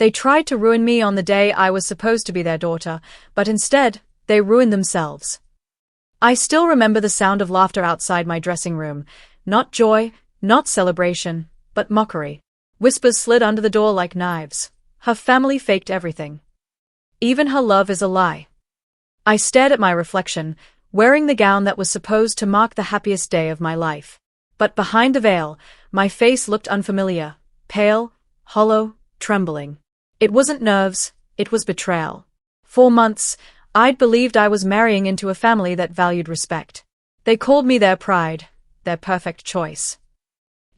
They tried to ruin me on the day I was supposed to be their daughter, but instead, they ruined themselves. I still remember the sound of laughter outside my dressing room. Not joy, not celebration, but mockery. Whispers slid under the door like knives. Her family faked everything. Even her love is a lie. I stared at my reflection, wearing the gown that was supposed to mark the happiest day of my life. But behind the veil, my face looked unfamiliar, pale, hollow, trembling. It wasn't nerves, it was betrayal. For months, I'd believed I was marrying into a family that valued respect. They called me their pride, their perfect choice.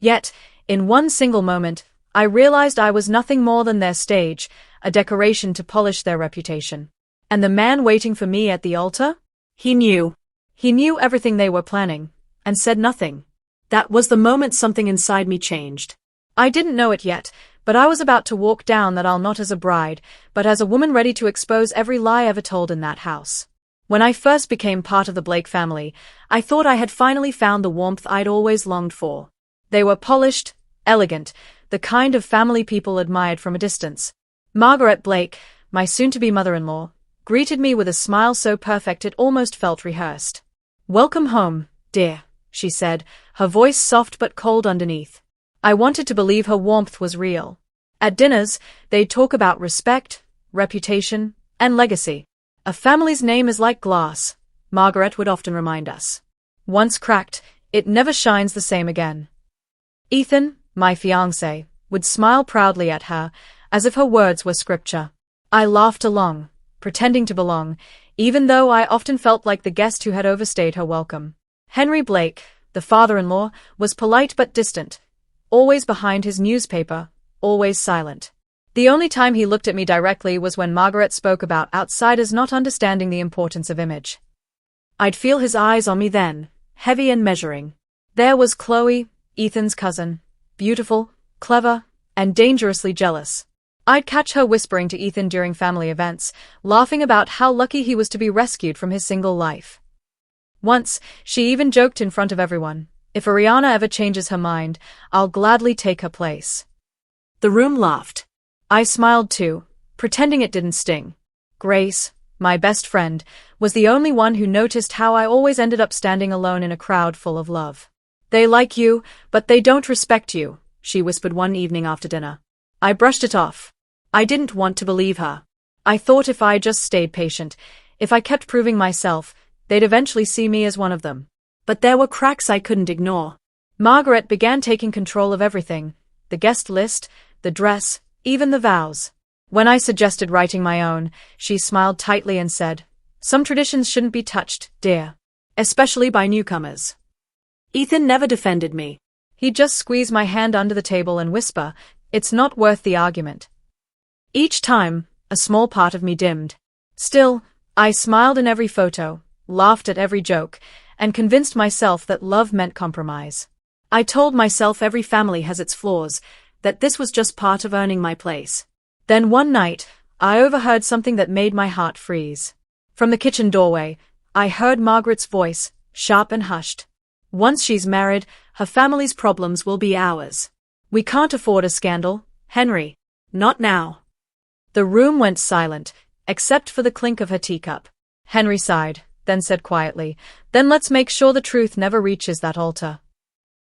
Yet, in one single moment, I realized I was nothing more than their stage, a decoration to polish their reputation. And the man waiting for me at the altar? He knew. He knew everything they were planning, and said nothing. That was the moment something inside me changed. I didn't know it yet, but I was about to walk down that aisle not as a bride, but as a woman ready to expose every lie ever told in that house. When I first became part of the Blake family, I thought I had finally found the warmth I'd always longed for. They were polished, elegant, the kind of family people admired from a distance. Margaret Blake, my soon-to-be mother-in-law, greeted me with a smile so perfect it almost felt rehearsed. "Welcome home, dear," she said, her voice soft but cold underneath. I wanted to believe her warmth was real. At dinners, they'd talk about respect, reputation, and legacy. "A family's name is like glass," Margaret would often remind us. "Once cracked, it never shines the same again." Ethan, my fiancé, would smile proudly at her, as if her words were scripture. I laughed along, pretending to belong, even though I often felt like the guest who had overstayed her welcome. Henry Blake, the father-in-law, was polite but distant, always behind his newspaper, always silent. The only time he looked at me directly was when Margaret spoke about outsiders not understanding the importance of image. I'd feel his eyes on me then, heavy and measuring. There was Chloe, Ethan's cousin, beautiful, clever, and dangerously jealous. I'd catch her whispering to Ethan during family events, laughing about how lucky he was to be rescued from his single life. Once, she even joked in front of everyone, "If Ariana ever changes her mind, I'll gladly take her place." The room laughed. I smiled too, pretending it didn't sting. Grace, my best friend, was the only one who noticed how I always ended up standing alone in a crowd full of love. "They like you, but they don't respect you," she whispered one evening after dinner. I brushed it off. I didn't want to believe her. I thought if I just stayed patient, if I kept proving myself, they'd eventually see me as one of them. But there were cracks I couldn't ignore. Margaret began taking control of everything, the guest list, the dress, even the vows. When I suggested writing my own, she smiled tightly and said, "Some traditions shouldn't be touched, dear. Especially by newcomers." Ethan never defended me. He'd just squeeze my hand under the table and whisper, "It's not worth the argument." Each time, a small part of me dimmed. Still, I smiled in every photo, laughed at every joke, and convinced myself that love meant compromise. I told myself every family has its flaws, that this was just part of earning my place. Then one night, I overheard something that made my heart freeze. From the kitchen doorway, I heard Margaret's voice, sharp and hushed. "Once she's married, her family's problems will be ours. We can't afford a scandal, Henry. Not now." The room went silent, except for the clink of her teacup. Henry sighed, then said quietly, "Then let's make sure the truth never reaches that altar."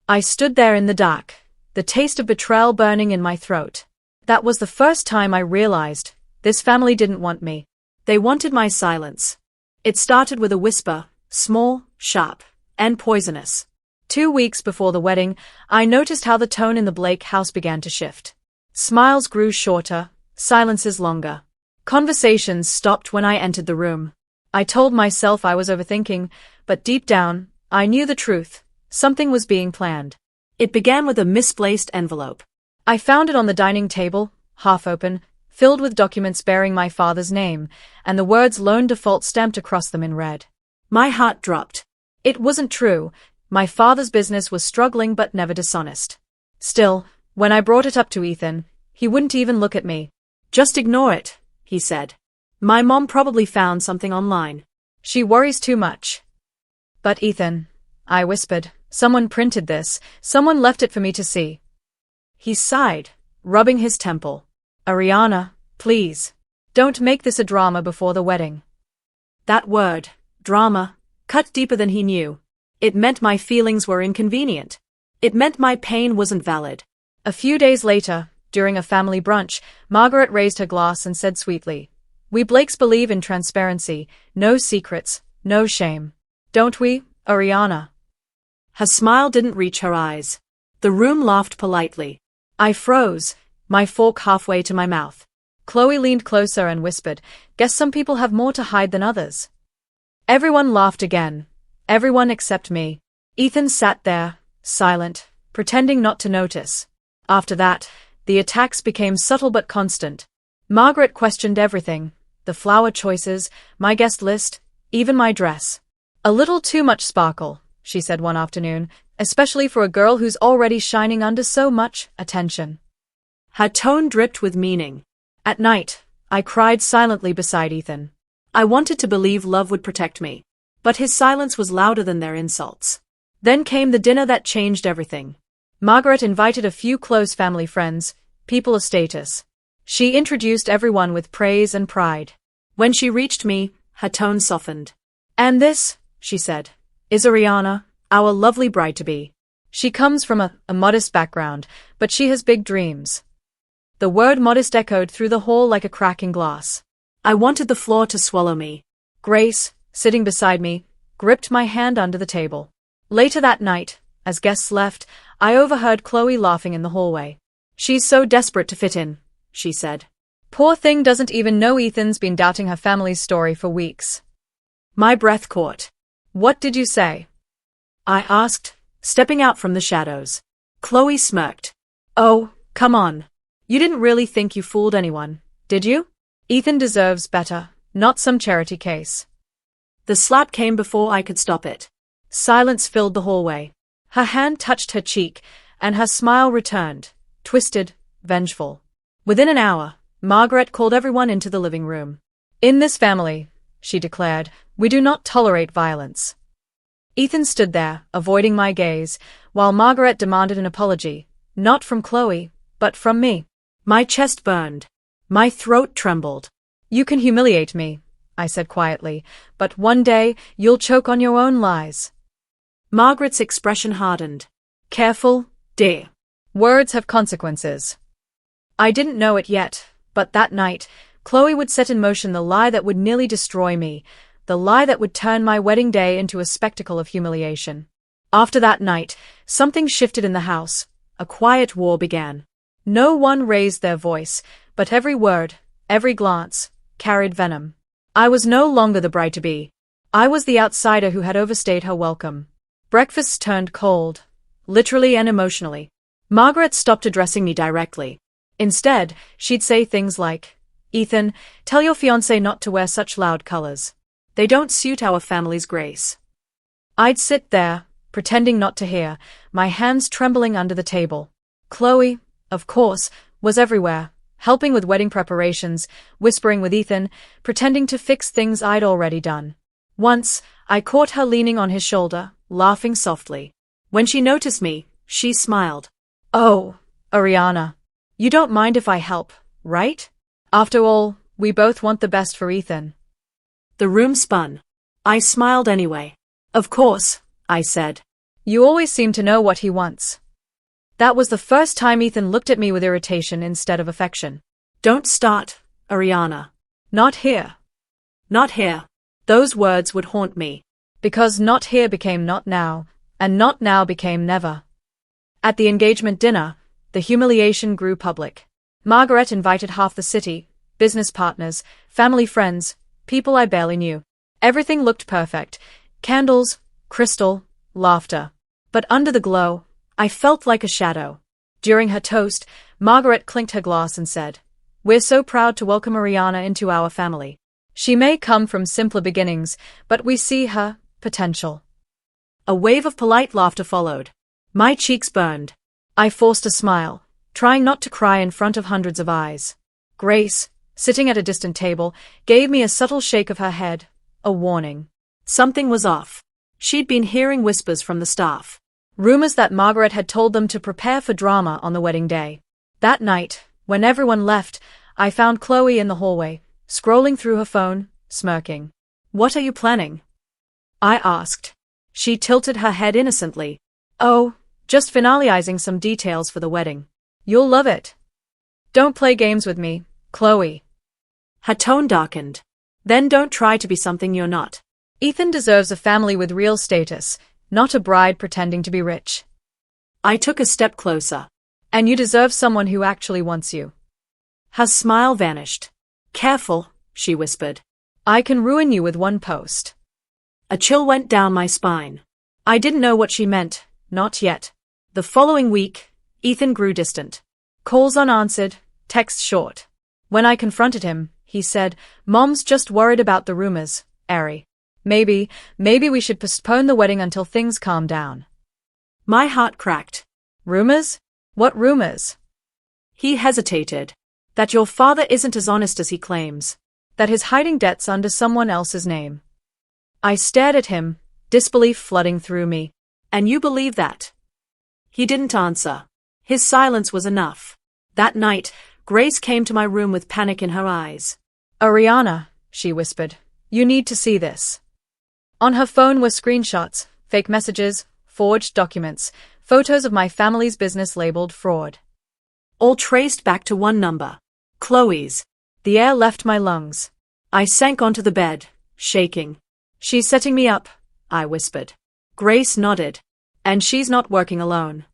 I stood there in the dark, the taste of betrayal burning in my throat. That was the first time I realized, this family didn't want me. They wanted my silence. It started with a whisper, small, sharp, and poisonous. 2 weeks before the wedding, I noticed how the tone in the Blake house began to shift. Smiles grew shorter, silences longer. Conversations stopped when I entered the room. I told myself I was overthinking, but deep down, I knew the truth. Something was being planned. It began with a misplaced envelope. I found it on the dining table, half open, filled with documents bearing my father's name, and the words "loan default" stamped across them in red. My heart dropped. It wasn't true. My father's business was struggling but never dishonest. Still, when I brought it up to Ethan, he wouldn't even look at me. "Just ignore it," he said. "My mom probably found something online. She worries too much." "But Ethan," I whispered, "someone printed this, someone left it for me to see." He sighed, rubbing his temple. Ariana, please. Don't make this a drama before the wedding. That word, drama, cut deeper than he knew. It meant my feelings were inconvenient. It meant my pain wasn't valid. A few days later, during a family brunch, Margaret raised her glass and said sweetly, "We Blakes believe in transparency, no secrets, no shame. Don't we, Ariana?" Her smile didn't reach her eyes. The room laughed politely. I froze, my fork halfway to my mouth. Chloe leaned closer and whispered, "Guess some people have more to hide than others." Everyone laughed again. Everyone except me. Ethan sat there, silent, pretending not to notice. After that, the attacks became subtle but constant. Margaret questioned everything, the flower choices, my guest list, even my dress. "A little too much sparkle," she said one afternoon, "especially for a girl who's already shining under so much attention." Her tone dripped with meaning. At night, I cried silently beside Ethan. I wanted to believe love would protect me, but his silence was louder than their insults. Then came the dinner that changed everything. Margaret invited a few close family friends, people of status. She introduced everyone with praise and pride. When she reached me, her tone softened. "And this," she said, "is Ariana, our lovely bride-to-be. She comes from a modest background, but she has big dreams." The word modest echoed through the hall like a crack in glass. I wanted the floor to swallow me. Grace, sitting beside me, gripped my hand under the table. Later that night, as guests left, I overheard Chloe laughing in the hallway. "She's so desperate to fit in," she said. "Poor thing doesn't even know Ethan's been doubting her family's story for weeks." My breath caught. "What did you say?" I asked, stepping out from the shadows. Chloe smirked. "Oh, come on. You didn't really think you fooled anyone, did you? Ethan deserves better, not some charity case." The slap came before I could stop it. Silence filled the hallway. Her hand touched her cheek, and her smile returned, twisted, vengeful. Within an hour, Margaret called everyone into the living room. "In this family," she declared, "we do not tolerate violence." Ethan stood there, avoiding my gaze, while Margaret demanded an apology, not from Chloe, but from me. My chest burned. My throat trembled. "You can humiliate me," I said quietly, "but one day you'll choke on your own lies." Margaret's expression hardened. "Careful, dear. Words have consequences." I didn't know it yet, but that night, Chloe would set in motion the lie that would nearly destroy me, the lie that would turn my wedding day into a spectacle of humiliation. After that night, something shifted in the house. A quiet war began. No one raised their voice, but every word, every glance, carried venom. I was no longer the bride-to-be. I was the outsider who had overstayed her welcome. Breakfasts turned cold, literally and emotionally. Margaret stopped addressing me directly. Instead, she'd say things like, "Ethan, tell your fiancé not to wear such loud colors. They don't suit our family's grace." I'd sit there, pretending not to hear, my hands trembling under the table. Chloe, of course, was everywhere, helping with wedding preparations, whispering with Ethan, pretending to fix things I'd already done. Once, I caught her leaning on his shoulder, laughing softly. When she noticed me, she smiled. "Oh, Ariana. You don't mind if I help, right? After all, we both want the best for Ethan." The room spun. I smiled anyway. "Of course," I said. "You always seem to know what he wants." That was the first time Ethan looked at me with irritation instead of affection. "Don't start, Ariana." "Not here." "Not here." Those words would haunt me. Because not here became not now, and not now became never. At the engagement dinner, the humiliation grew public. Margaret invited half the city, business partners, family friends, people I barely knew. Everything looked perfect. Candles, crystal, laughter. But under the glow, I felt like a shadow. During her toast, Margaret clinked her glass and said, "We're so proud to welcome Ariana into our family. She may come from simpler beginnings, but we see her potential." A wave of polite laughter followed. My cheeks burned. I forced a smile, trying not to cry in front of hundreds of eyes. Grace, sitting at a distant table, gave me a subtle shake of her head, a warning. Something was off. She'd been hearing whispers from the staff. Rumors that Margaret had told them to prepare for drama on the wedding day. That night, When everyone left, I found Chloe in the hallway, scrolling through her phone, smirking. What are you planning? I asked. She tilted her head innocently. Oh, just finalizing some details for the wedding. You'll love it. Don't play games with me, Chloe. Her tone darkened. Then don't try to be something you're not. Ethan deserves a family with real status, not a bride pretending to be rich. I took a step closer. And you deserve someone who actually wants you. Her smile vanished. Careful, she whispered. I can ruin you with one post. A chill went down my spine. I didn't know what she meant, not yet. The following week, Ethan grew distant. Calls unanswered, texts short. When I confronted him, he said, "Mom's just worried about the rumors, Ari. Maybe we should postpone the wedding until things calm down." My heart cracked. Rumors? What rumors? He hesitated. That your father isn't as honest as he claims. That he's hiding debts under someone else's name. I stared at him, disbelief flooding through me. And you believe that? He didn't answer. His silence was enough. That night, Grace came to my room with panic in her eyes. "Ariana," she whispered, "you need to see this." On her phone were screenshots, fake messages, forged documents, photos of my family's business labeled fraud. All traced back to one number. Chloe's. The air left my lungs. I sank onto the bed, shaking. "She's setting me up," I whispered. Grace nodded. "And she's not working alone."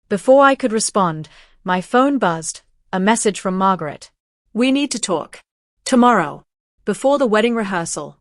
Before I could respond, my phone buzzed, a message from Margaret. "We need to talk. Tomorrow. Before the wedding rehearsal."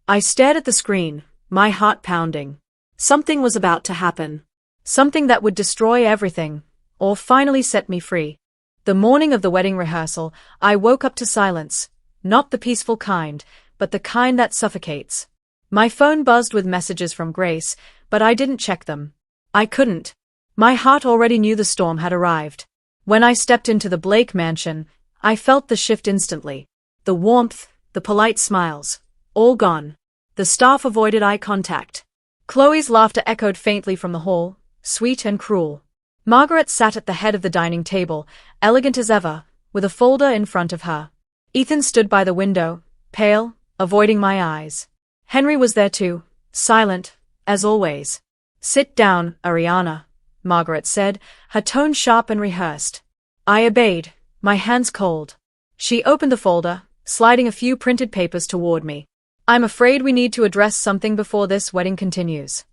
I stared at the screen, my heart pounding. Something was about to happen. Something that would destroy everything, or finally set me free. The morning of the wedding rehearsal, I woke up to silence, not the peaceful kind, but the kind that suffocates. My phone buzzed with messages from Grace, but I didn't check them. I couldn't. My heart already knew the storm had arrived. When I stepped into the Blake mansion, I felt the shift instantly. The warmth, the polite smiles, all gone. The staff avoided eye contact. Chloe's laughter echoed faintly from the hall, sweet and cruel. Margaret sat at the head of the dining table, elegant as ever, with a folder in front of her. Ethan stood by the window, pale, avoiding my eyes. Henry was there too, silent, as always. "Sit down, Ariana," Margaret said, her tone sharp and rehearsed. I obeyed, my hands cold. She opened the folder, sliding a few printed papers toward me. "I'm afraid we need to address something before this wedding continues."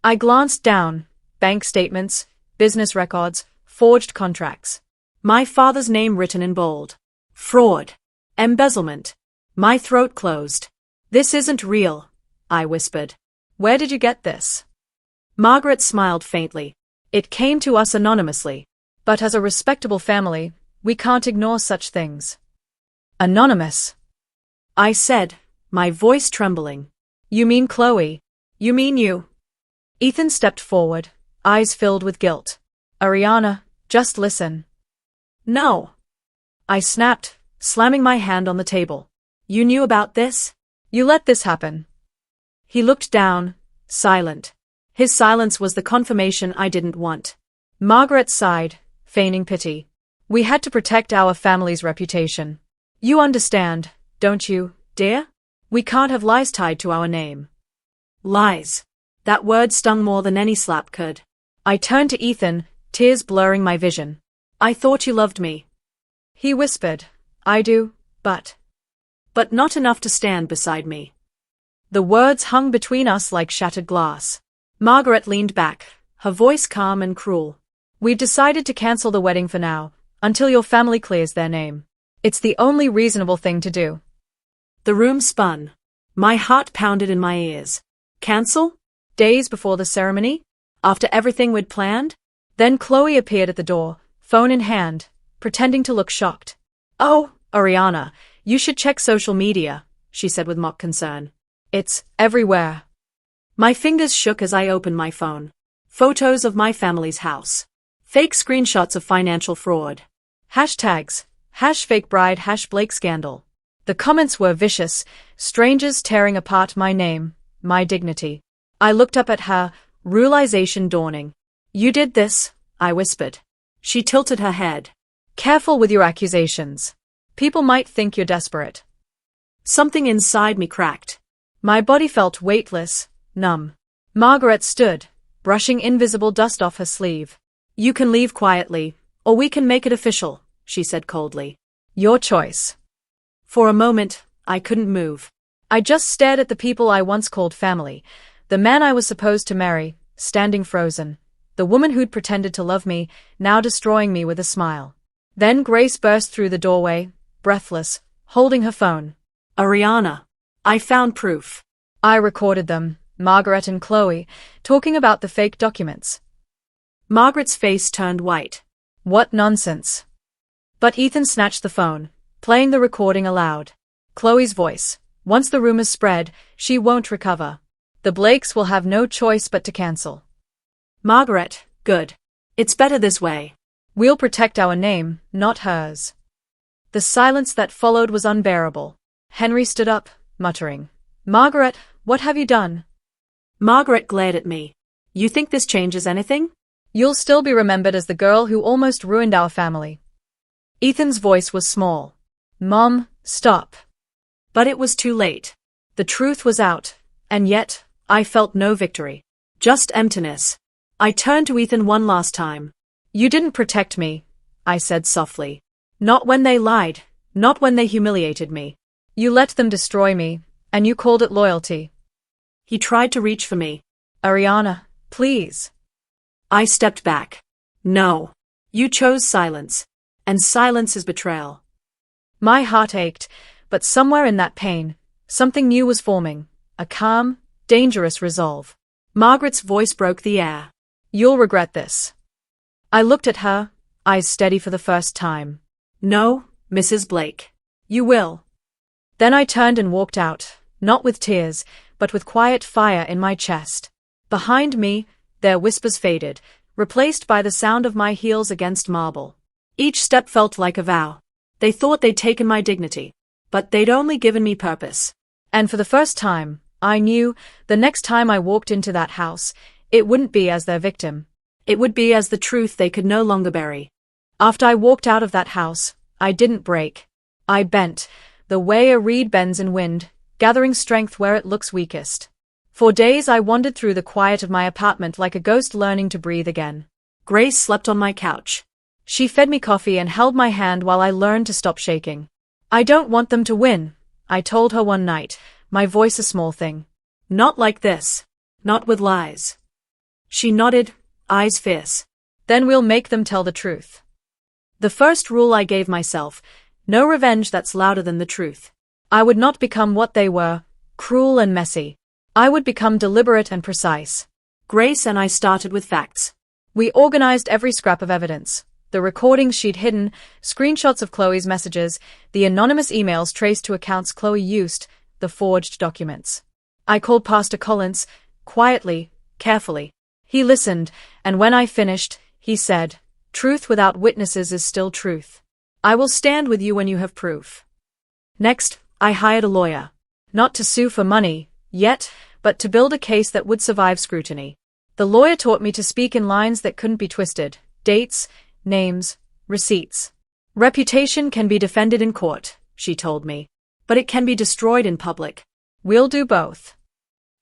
I glanced down, bank statements, business records, forged contracts. My father's name written in bold. Fraud. Embezzlement. My throat closed. "This isn't real," I whispered. "Where did you get this?" Margaret smiled faintly. "It came to us anonymously. But as a respectable family, we can't ignore such things." "Anonymous?" I said, my voice trembling. "You mean Chloe? You mean you?" Ethan stepped forward, eyes filled with guilt. "Ariana, just listen." "No." I snapped, slamming my hand on the table. "You knew about this? You let this happen?" He looked down, silent. His silence was the confirmation I didn't want. Margaret sighed, feigning pity. "We had to protect our family's reputation. You understand, don't you, dear? We can't have lies tied to our name." Lies. That word stung more than any slap could. I turned to Ethan, tears blurring my vision. "I thought you loved me." He whispered, "I do, but not enough to stand beside me." The words hung between us like shattered glass. Margaret leaned back, her voice calm and cruel. "We've decided to cancel the wedding for now, until your family clears their name. It's the only reasonable thing to do." The room spun. My heart pounded in my ears. Cancel? Days before the ceremony? After everything we'd planned? Then Chloe appeared at the door, phone in hand, pretending to look shocked. "Oh, Ariana, you should check social media," she said with mock concern. "It's everywhere." My fingers shook as I opened my phone. Photos of my family's house. Fake screenshots of financial fraud. Hashtags, #fakebride, #Blake scandal. The comments were vicious, strangers tearing apart my name, my dignity. I looked up at her, realization dawning. "You did this," I whispered. She tilted her head. Careful with your accusations. People might think you're desperate. Something inside me cracked. My body felt weightless, numb. Margaret stood, brushing invisible dust off her sleeve. You can leave quietly, or we can make it official, she said coldly. Your choice. For a moment, I couldn't move. I just stared at the people I once called family, the man I was supposed to marry, standing frozen, the woman who'd pretended to love me, now destroying me with a smile. Then Grace burst through the doorway, breathless, holding her phone. Ariana, I found proof. I recorded them, Margaret and Chloe, talking about the fake documents. Margaret's face turned white. What nonsense. But Ethan snatched the phone, playing the recording aloud. Chloe's voice. Once the rumors spread, she won't recover. The Blakes will have no choice but to cancel. Margaret, good. It's better this way. We'll protect our name, not hers. The silence that followed was unbearable. Henry stood up, muttering. Margaret, what have you done? Margaret glared at me. You think this changes anything? You'll still be remembered as the girl who almost ruined our family. Ethan's voice was small. Mom, stop. But it was too late. The truth was out, and yet, I felt no victory. Just emptiness. I turned to Ethan one last time. You didn't protect me, I said softly. Not when they lied, not when they humiliated me. You let them destroy me, and you called it loyalty. He tried to reach for me. Ariana, please. I stepped back. No. You chose silence. And silence is betrayal. My heart ached, but somewhere in that pain, something new was forming, a calm, dangerous resolve. Margaret's voice broke the air. You'll regret this. I looked at her, eyes steady for the first time. No, Mrs. Blake. You will. Then I turned and walked out, not with tears, but with quiet fire in my chest. Behind me, their whispers faded, replaced by the sound of my heels against marble. Each step felt like a vow. They thought they'd taken my dignity, but they'd only given me purpose. And for the first time, I knew, the next time I walked into that house, it wouldn't be as their victim. It would be as the truth they could no longer bury. After I walked out of that house, I didn't break. I bent, the way a reed bends in wind, gathering strength where it looks weakest. For days I wandered through the quiet of my apartment like a ghost learning to breathe again. Grace slept on my couch. She fed me coffee and held my hand while I learned to stop shaking. I don't want them to win, I told her one night, my voice a small thing. Not like this. Not with lies. She nodded, eyes fierce. Then we'll make them tell the truth. The first rule I gave myself, no revenge that's louder than the truth. I would not become what they were, cruel and messy. I would become deliberate and precise. Grace and I started with facts. We organized every scrap of evidence. The recordings she'd hidden, screenshots of Chloe's messages, the anonymous emails traced to accounts Chloe used, the forged documents. I called Pastor Collins, quietly, carefully. He listened, and when I finished, he said, "Truth without witnesses is still truth. I will stand with you when you have proof." Next, I hired a lawyer. Not to sue for money, yet, but to build a case that would survive scrutiny. The lawyer taught me to speak in lines that couldn't be twisted, dates, names, receipts. Reputation can be defended in court, she told me, but it can be destroyed in public. We'll do both.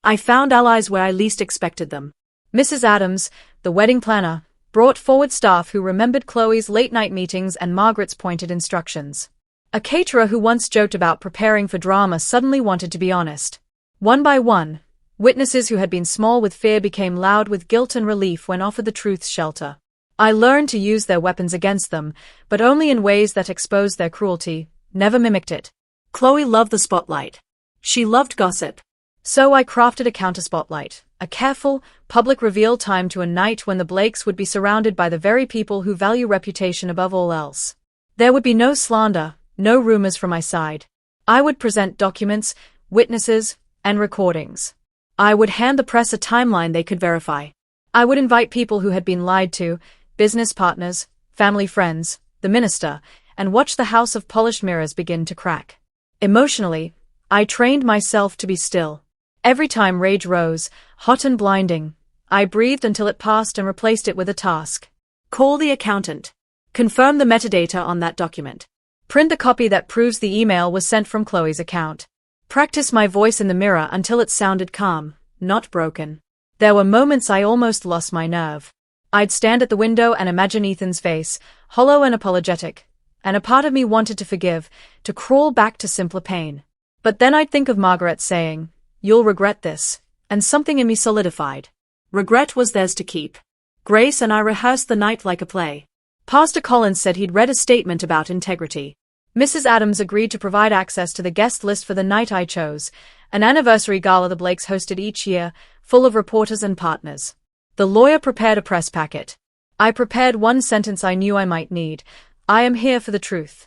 I found allies where I least expected them. Mrs. Adams, the wedding planner, brought forward staff who remembered Chloe's late-night meetings and Margaret's pointed instructions. A caterer who once joked about preparing for drama suddenly wanted to be honest. One by one, witnesses who had been small with fear became loud with guilt and relief when offered the truth's shelter. I learned to use their weapons against them, but only in ways that exposed their cruelty, never mimicked it. Chloe loved the spotlight. She loved gossip. So I crafted a counter-spotlight, a careful, public reveal timed to a night when the Blakes would be surrounded by the very people who value reputation above all else. There would be no slander, no rumors from my side. I would present documents, witnesses, and recordings. I would hand the press a timeline they could verify. I would invite people who had been lied to, business partners, family friends, the minister, and watch the house of polished mirrors begin to crack. Emotionally, I trained myself to be still. Every time rage rose, hot and blinding, I breathed until it passed and replaced it with a task. Call the accountant. Confirm the metadata on that document. Print the copy that proves the email was sent from Chloe's account. Practice my voice in the mirror until it sounded calm, not broken. There were moments I almost lost my nerve. I'd stand at the window and imagine Ethan's face, hollow and apologetic, and a part of me wanted to forgive, to crawl back to simpler pain. But then I'd think of Margaret saying, "You'll regret this," and something in me solidified. Regret was theirs to keep. Grace and I rehearsed the night like a play. Pastor Collins said he'd read a statement about integrity. Mrs. Adams agreed to provide access to the guest list for the night I chose, an anniversary gala the Blakes hosted each year, full of reporters and partners. The lawyer prepared a press packet. I prepared one sentence I knew I might need: "I am here for the truth."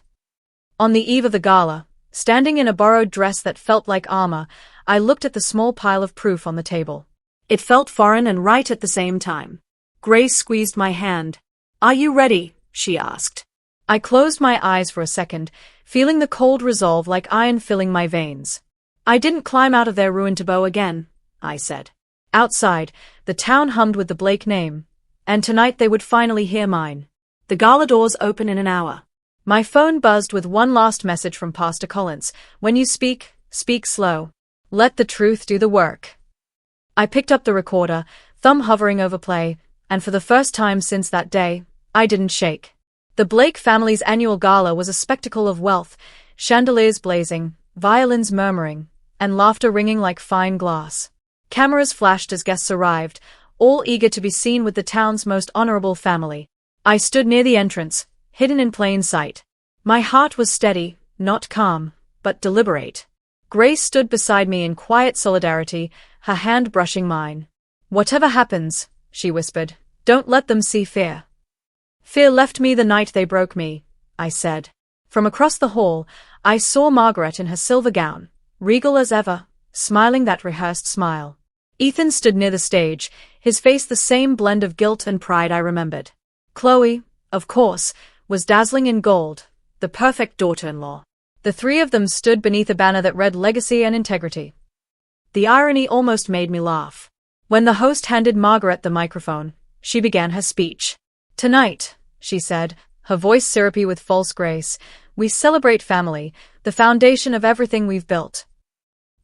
On the eve of the gala, standing in a borrowed dress that felt like armor, I looked at the small pile of proof on the table. It felt foreign and right at the same time. Grace squeezed my hand. "Are you ready?" she asked. I closed my eyes for a second, feeling the cold resolve like iron filling my veins. "I didn't climb out of their ruin to bow again," I said. Outside, the town hummed with the Blake name, and tonight they would finally hear mine. The gala doors open in an hour. My phone buzzed with one last message from Pastor Collins: "When you speak, speak slow. Let the truth do the work." I picked up the recorder, thumb hovering over play, and for the first time since that day, I didn't shake. The Blake family's annual gala was a spectacle of wealth, chandeliers blazing, violins murmuring, and laughter ringing like fine glass. Cameras flashed as guests arrived, all eager to be seen with the town's most honorable family. I stood near the entrance, hidden in plain sight. My heart was steady, not calm, but deliberate. Grace stood beside me in quiet solidarity, her hand brushing mine. "Whatever happens," she whispered, "don't let them see fear." "Fear left me the night they broke me," I said. From across the hall, I saw Margaret in her silver gown, regal as ever, smiling that rehearsed smile. Ethan stood near the stage, his face the same blend of guilt and pride I remembered. Chloe, of course, was dazzling in gold, the perfect daughter-in-law. The three of them stood beneath a banner that read legacy and integrity. The irony almost made me laugh. When the host handed Margaret the microphone, she began her speech. "Tonight," she said, her voice syrupy with false grace, "we celebrate family, the foundation of everything we've built."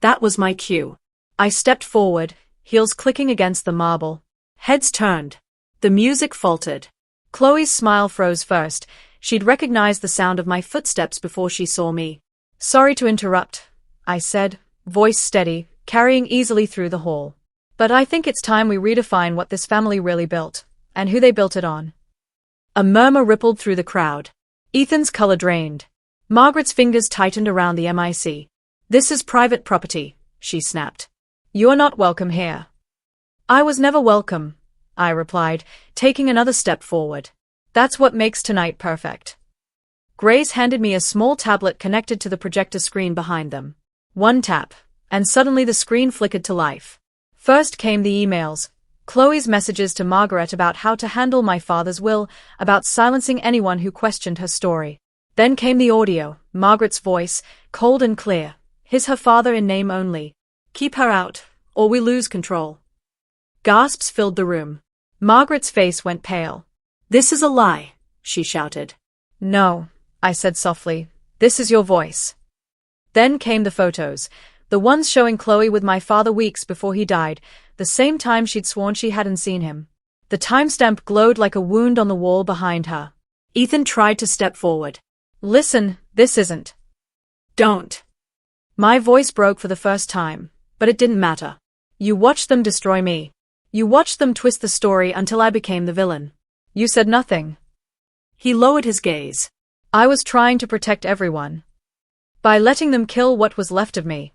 That was my cue. I stepped forward, heels clicking against the marble. Heads turned. The music faltered. Chloe's smile froze first. She'd recognized the sound of my footsteps before she saw me. "Sorry to interrupt," I said, voice steady, carrying easily through the hall. "But I think it's time we redefine what this family really built, and who they built it on." A murmur rippled through the crowd. Ethan's color drained. Margaret's fingers tightened around the mic. "This is private property," she snapped. "You're not welcome here." "I was never welcome," I replied, taking another step forward. "That's what makes tonight perfect." Grace handed me a small tablet connected to the projector screen behind them. One tap, and suddenly the screen flickered to life. First came the emails. Chloe's messages to Margaret about how to handle my father's will, about silencing anyone who questioned her story. Then came the audio, Margaret's voice, cold and clear. "He's her father in name only. Keep her out, or we lose control." Gasps filled the room. Margaret's face went pale. "This is a lie," she shouted. "No," I said softly, "this is your voice." Then came the photos, the ones showing Chloe with my father weeks before he died, the same time she'd sworn she hadn't seen him. The timestamp glowed like a wound on the wall behind her. Ethan tried to step forward. "Listen, this isn't." "Don't." My voice broke for the first time, but it didn't matter. "You watched them destroy me. You watched them twist the story until I became the villain. You said nothing." He lowered his gaze. "I was trying to protect everyone. By letting them kill what was left of me."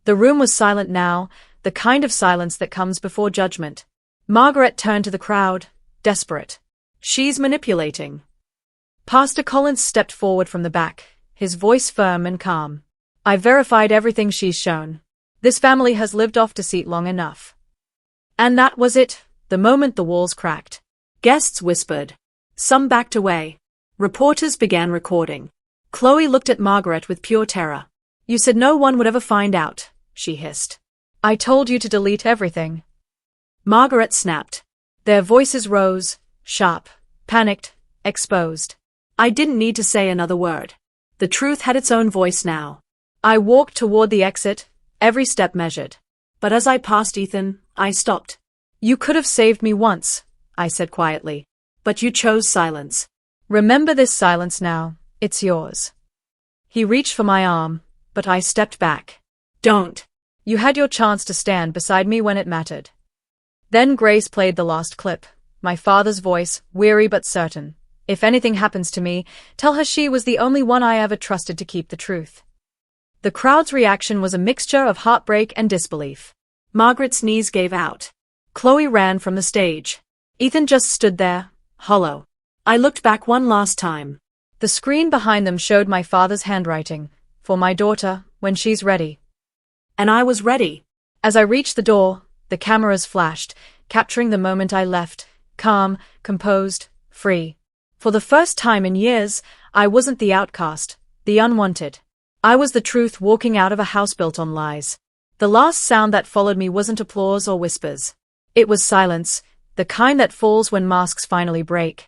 The room was silent now, the kind of silence that comes before judgment. Margaret turned to the crowd, desperate. "She's manipulating." Pastor Collins stepped forward from the back, his voice firm and calm. "I verified everything she's shown. This family has lived off deceit long enough." And that was it, the moment the walls cracked. Guests whispered. Some backed away. Reporters began recording. Chloe looked at Margaret with pure terror. "You said no one would ever find out," she hissed. "I told you to delete everything." Margaret snapped. Their voices rose, sharp, panicked, exposed. I didn't need to say another word. The truth had its own voice now. I walked toward the exit, every step measured. But as I passed Ethan, I stopped. You could have saved me once, I said quietly. But you chose silence. Remember this silence now, it's yours. He reached for my arm, but I stepped back. Don't. You had your chance to stand beside me when it mattered. Then Grace played the last clip, my father's voice, weary but certain. If anything happens to me, tell her she was the only one I ever trusted to keep the truth. The crowd's reaction was a mixture of heartbreak and disbelief. Margaret's knees gave out. Chloe ran from the stage. Ethan just stood there, hollow. I looked back one last time. The screen behind them showed my father's handwriting, for my daughter, when she's ready. And I was ready. As I reached the door, the cameras flashed, capturing the moment I left, calm, composed, free. For the first time in years, I wasn't the outcast, the unwanted. I was the truth walking out of a house built on lies. The last sound that followed me wasn't applause or whispers. It was silence, the kind that falls when masks finally break.